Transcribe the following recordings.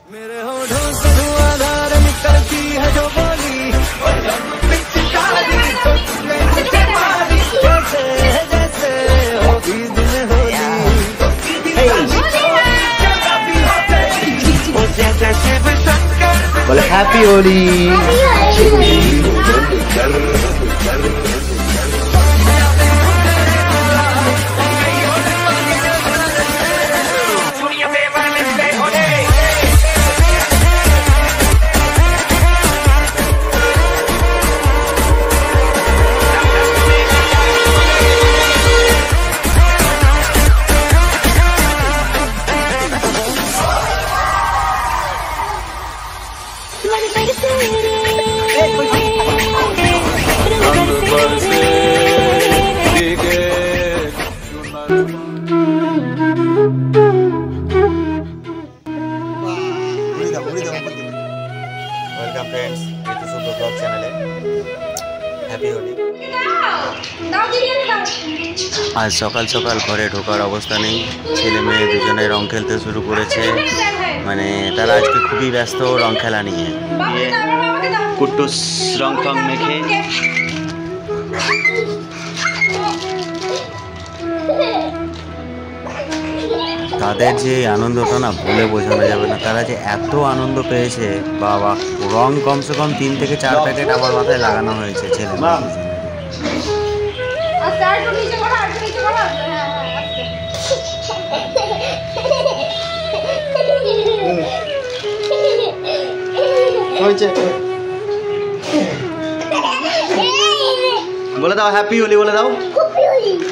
मेरे होठों से धुआंधार निकलती है जो बोली जैसे होगी दिन होली बोले happy Holi. Welcome friends, Ritushubhra blog चैनले हैप्पी होली। आज सकाल सकाल घरे ढोकार अवस्था नहीं, छेले मेये दुजने रंग खेलते शुरू करेছে। মানে তারা আজকে খুবই ব্যস্ত রং খেলা নিয়ে। কুট্টুস রং ফং মেখে তাদের যে আনন্দটা না বলে বোঝানো যাবে না। তারা যে এত আনন্দ পেয়েছে, বাবা, রং কমসে কম 3 থেকে 4 প্যাকেট আমার মাথায় লাগানো হয়েছে ছেলে। বলে দাও হ্যাপি হোলি, বলে দাও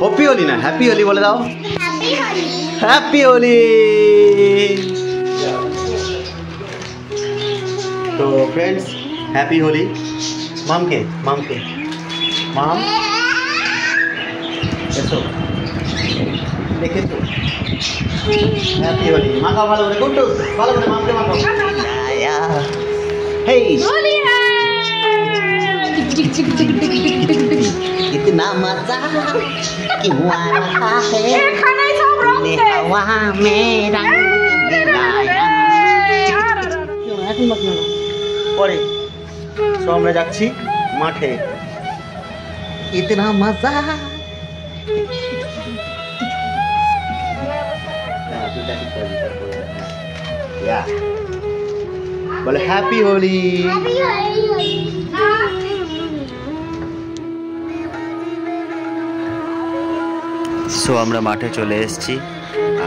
হ্যাপি হোলি না হ্যাপি হোলি বলে দাও হ্যাপি হোলি। তো ফ্রেন্ডস, হ্যাপি হোলি। মামকে মামকে মাম এসো, দেখেছো হ্যাপি হোলি। মাখাও ভালো করে, গুড্ডু ভালো করে মামকে মাখাও। হেই कितना मजा क्यों आ रहा है हवा में रंग मिलाया। এখন বাকি না, পরে সো আমরা যাচ্ছি মাঠে। इतना मजा বলে হ্যাপি হোলি। সো আমরা মাঠে চলে এসেছি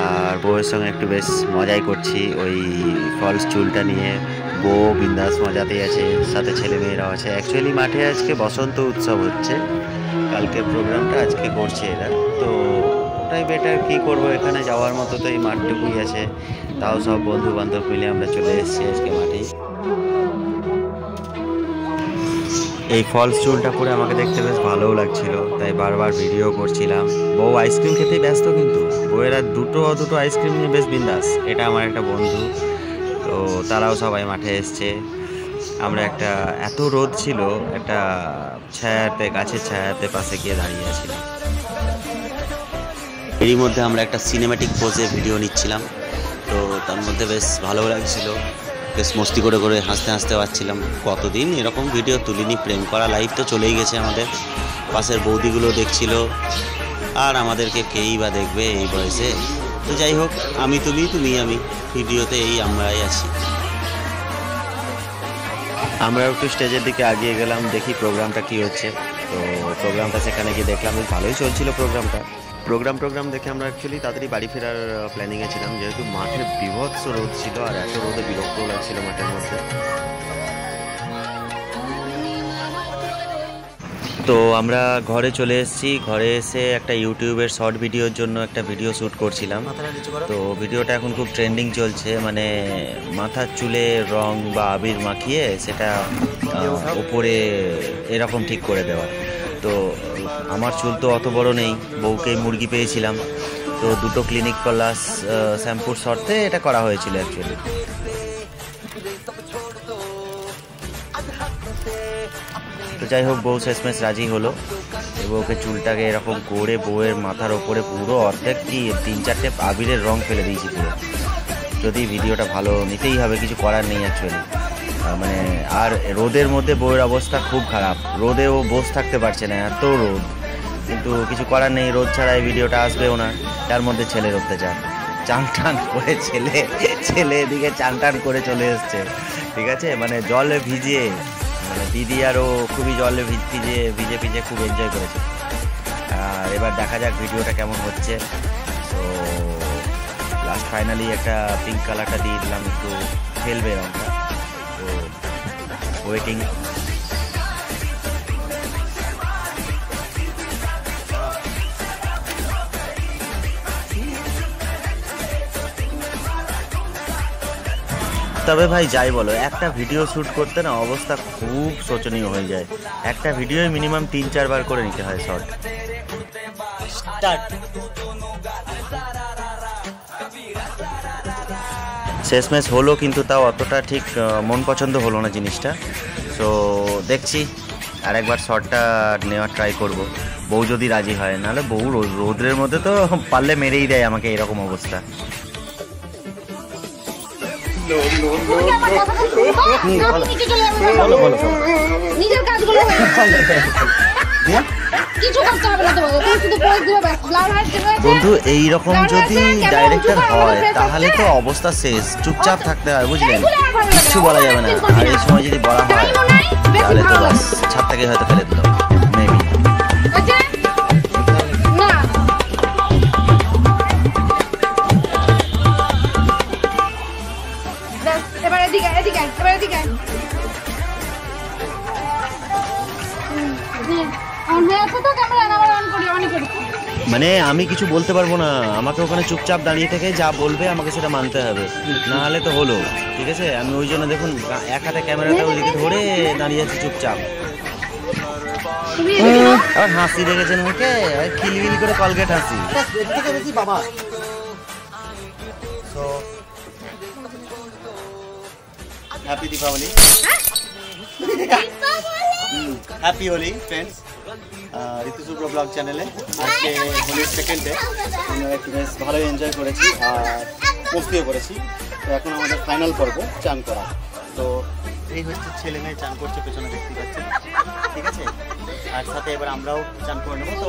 আর বউয়ের সঙ্গে একটু বেশ মজাই করছি। ওই ফলস চুলটা নিয়ে বউ বিন্দাস মজাতেই আছে, সাথে ছেলে মেয়েরাও আছে। অ্যাকচুয়ালি মাঠে আজকে বসন্ত উৎসব হচ্ছে, কালকের প্রোগ্রামটা আজকে করছে এরা। তো ওটাই বেটার, কী করবো, এখানে যাওয়ার মতো তো এই মাঠটুকুই আছে। তাও সব বন্ধু বান্ধব মিলে আমরা চলে এসেছি আজকে মাঠেই। এই ফলস চুলটা পরে আমাকে দেখতে বেশ ভালোও লাগছিল, তাই বারবার ভিডিও করছিলাম। বউ আইসক্রিম খেতেই ব্যস্ত, কিন্তু বউয়েরা দুটো আইসক্রিম নিয়ে বেশ বিন্দাস। এটা আমার একটা বন্ধু, তো তারাও সবাই মাঠে এসছে। আমরা একটা এত রোদ ছিল, একটা ছায়াতে, গাছের ছায়াতে পাশে গিয়ে দাঁড়িয়ে আছিলাম। এরই মধ্যে আমরা একটা সিনেম্যাটিক পোজে ভিডিও নিচ্ছিলাম, তো তার মধ্যে বেশ ভালো লাগছিল। বেশ মস্তি করে করে হাসতে হাসতে পারছিলাম। কতদিন এরকম ভিডিও তুলিনি। প্রেম করা লাইফ তো চলেই গেছে আমাদের। পাশের বৌদিগুলো দেখছিল, আর আমাদেরকে কেই বা দেখবে এই বয়সে। তো যাই হোক, আমি তুমি তুমি আমি, ভিডিওতে এই আমরাই আছি। আমরা একটু স্টেজের দিকে আগিয়ে গেলাম, দেখি প্রোগ্রামটা কী হচ্ছে। তো প্রোগ্রামটা সেখানে গিয়ে দেখলাম বেশ ভালোই চলছিল প্রোগ্রামটা। প্রোগ্রাম দেখে আমরা অ্যাকচুয়ালি তাড়াতাড়ি বাড়ি ফেরার প্ল্যানিংয়ে ছিলাম, যেহেতু মাঠে বিভৎস রোদ ছিল আর এত রোদে বিরক্তও লাগছিল মাঠের মধ্যে। তো আমরা ঘরে চলে এসেছি। ঘরে এসে একটা ইউটিউবের শর্ট ভিডিওর জন্য একটা ভিডিও শ্যুট করছিলাম। তো ভিডিওটা এখন খুব ট্রেন্ডিং চলছে, মানে মাথার চুলে রং বা আবির মাখিয়ে সেটা উপরে এরকম ঠিক করে দেওয়া। তো আমার চুল তো অত বড় নেই, বউকেই মুরগি পেয়েছিলাম, তো দুটো ক্লিনিক প্লাস শ্যাম্পুর শর্তে এটা করা হয়েছিল অ্যাকচুয়ালি। তো যাই হোক, বউ শেষমেশ রাজি হলো। বউকে চুলটাকে এরকম করে বউয়ের মাথার ওপরে পুরো অর্ধেক কি 3-4টে আবিরের রং ফেলে দিয়েছি পুরো। যদি ভিডিওটা ভালো নিতেই হবে, কিছু করার নেই অ্যাকচুয়ালি। মানে আর রোদের মধ্যে বউয়ের অবস্থা খুব খারাপ, রোদেও বসে থাকতে পারছে না, এত রোদ। কিন্তু কিছু করার নেই, রোদ ছাড়া এই ভিডিওটা আসবেও না। তার মধ্যে ছেলের অত্যাচার, চান টান করে ছেলে এদিকে চান টান করে চলে এসছে, ঠিক আছে। মানে জলে ভিজে, মানে দিদি আরও খুবই জলে ভিজে খুব এনজয় করেছে। আর এবার দেখা যাক ভিডিওটা কেমন হচ্ছে। তো লাস্ট ফাইনালি একটা পিঙ্ক কালারটা দিয়ে দিলাম, একটু খেলবে রঙটা। তো ওয়েটিং। তবে ভাই যাই বলো, একটা ভিডিও শ্যুট করতে না অবস্থা খুব শোচনীয় হয়ে যায়। একটা ভিডিও মিনিমাম 3-4 বার করে নিতে হয় শর্ট। শেষমেশ হলো, কিন্তু তাও অতটা ঠিক মন পছন্দ হলো না জিনিসটা। সো দেখছি আরেকবার শর্টটা নেওয়ার ট্রাই করব, বউ যদি রাজি হয়। নাহলে বউ রোদ্রের মধ্যে তো পারলে মেরেই দেয় আমাকে, এরকম অবস্থা। নিজের কাজগুলো বন্ধু এইরকম যদি ডাইরেক্টর হয় তাহলে তো অবস্থা শেষ, চুপচাপ থাকতে হয়, বুঝলেন, কিচ্ছু বলা যাবে না। আর এই সময় যদি বলা হয় তাহলে তো বাস ছাদ থেকে হয়তো ফেলে দিল মেবি। মানে আমি কিছু বলতে পারবো না, আমাকে ওখানে চুপচাপ দাঁড়িয়ে থেকে যা বলবে আমাকে সেটা মানতে হবে, না হলে তো হলো, ঠিক আছে। আমি ওই জন্য দেখুন এক হাতে ক্যামেরাটা ওইদিকে ধরে দাঁড়িয়ে আছি চুপচাপ। আবার হাসি দেখেছেন মুখে, খিলবিল করে কলগেট হাসি। বাবা happy Deepavali, happy Holi friends. Ritu Shubhra blog চ্যানেলে আজকে হোলির সেকেন্ড ডে, আমরা একটু বেশ ভালোই এনজয় করেছি আর মস্তিও করেছি। তো এখন আমাদের ফাইনাল পর্ব চান করা। তো এই হচ্ছে ছেলে মেয়ে চান করছে, পেছনে দেখতে পাচ্ছেন, ঠিক আছে। আর সাথে এবার আমরাও চান করে নেবো। তো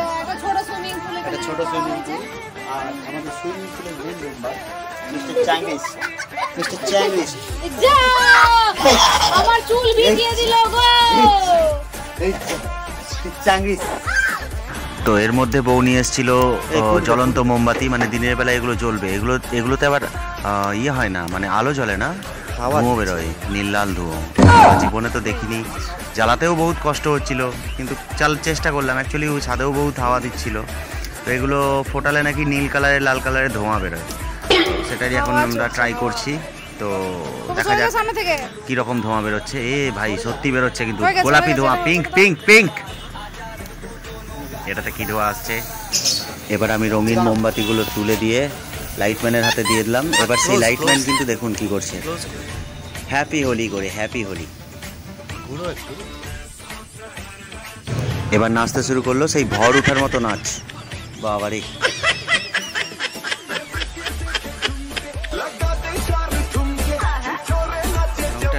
একটা ছোট সুইমিং পুল, আর আমাদের সুইমিং পুলের মেন মেম্বার মিস্টার চাইনিজ, আমার চুল ভিজিয়ে দিল গো। তো এর মধ্যে বউ নিয়ে এসেছিল জ্বলন্ত মোমবাতি, মানে দিনের বেলা এগুলো জ্বলবে, এগুলোতে আবার ইয়ে হয় না, মানে আলো জ্বলে না, ধুঁয়ো বেরোয়, নীল লাল ধুঁয়ো। জীবনে তো দেখিনি, জ্বালাতেও বহুত কষ্ট হচ্ছিল, কিন্তু চেষ্টা করলাম। অ্যাকচুয়ালি ওই ছাদেও বহুত হাওয়া দিচ্ছিল। তো এগুলো ফোটালে নাকি নীল কালারের লাল কালারের ধোঁয়া বেরোয়, সেটাই এখন আমরা ট্রাই করছি। তো দেখা যাক কিরকম ধোঁয়া বেরোচ্ছে। এ ভাই সত্যি বেরোচ্ছে, কিন্তু গোলাপি ধোঁয়া, পিঙ্ক। এটাতে কি ধোঁয়া আসছে। এবার আমি রঙিন মোমবাতিগুলো তুলে দিয়ে লাইটম্যানের হাতে দিয়ে দিলাম। এবার সেই লাইটম্যান কিন্তু দেখুন কি করছে, হ্যাপি হোলি করে, হ্যাপি হোলি। এবার নাচতে শুরু করলো, সেই ভর উঠার মতো নাচ, বাবারে।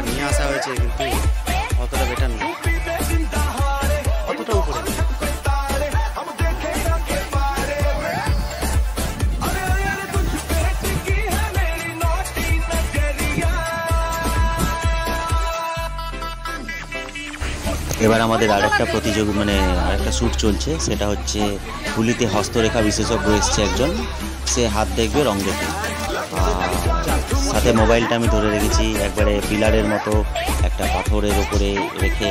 নিয়ে আসা হয়েছে কিন্তু অতটা বেটার না, অতটা উপরে। এবার আমাদের আরেকটা আরেকটা শ্যুট চলছে, সেটা হচ্ছে হোলিতে হস্তরেখা বিশেষজ্ঞ এসছে একজন, সে হাত দেখবে রং দেখে। সাথে মোবাইলটা আমি ধরে রেখেছি একবারে পিলারের মতো একটা পাথরের ওপরে রেখে,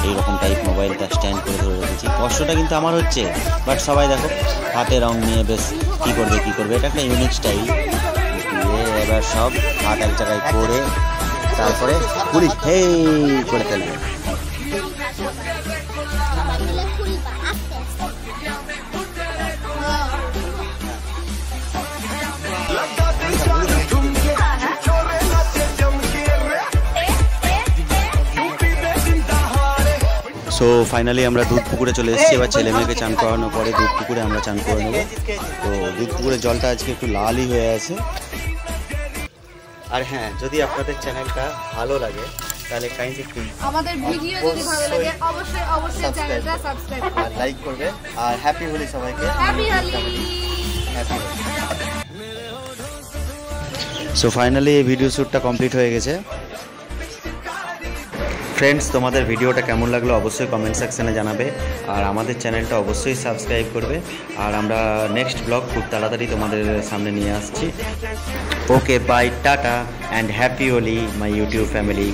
এইরকম টাইপ মোবাইলটা স্ট্যান্ড করে ধরে রেখেছি। কষ্টটা কিন্তু আমার হচ্ছে, বাট সবাই দেখো হাতে রং নিয়ে বেশ কী করবে, এটা একটা ইউনিক স্টাইল। এবার সব হাত এক জায়গায় করে তারপরে পুলিশ হেই করে ফেলবে। সো ফাইনালি আমরা দুধ পুকুরে চলে এসেছি। এবার ছেলে মেয়েকে চান করানোর পরে দুধ পুকুরে আমরা চান করে নেবো। তো দুধ পুকুরের জলটা আজকে একটু লালই হয়ে আছে, আর হ্যাঁ, যদি আপনাদের চ্যানেলটা ভালো লাগে তাহলে কাইন্ডলি প্লিজ আমাদের ভিডিও যদি ভালো লাগে অবশ্যই অবশ্যই চ্যানেলটা সাবস্ক্রাইব আর করবেন। লাইক করবে। আর হ্যাপি হোলি সবাইকে। Happy Holi. Happy Holi. So finally এই ভিডিও শ্যুটটা কমপ্লিট হয়ে গেছে। ফ্রেন্ডস, তোমাদের ভিডিওটা কেমন লাগলো অবশ্যই কমেন্ট সেকশনে জানাবে, আর আমাদের চ্যানেলটা অবশ্যই সাবস্ক্রাইব করবে। আর আমরা নেক্সট ব্লগ খুব তাড়াতাড়ি তোমাদের সামনে নিয়ে আসছি। Okay, bye, tata and happy Holi my YouTube family.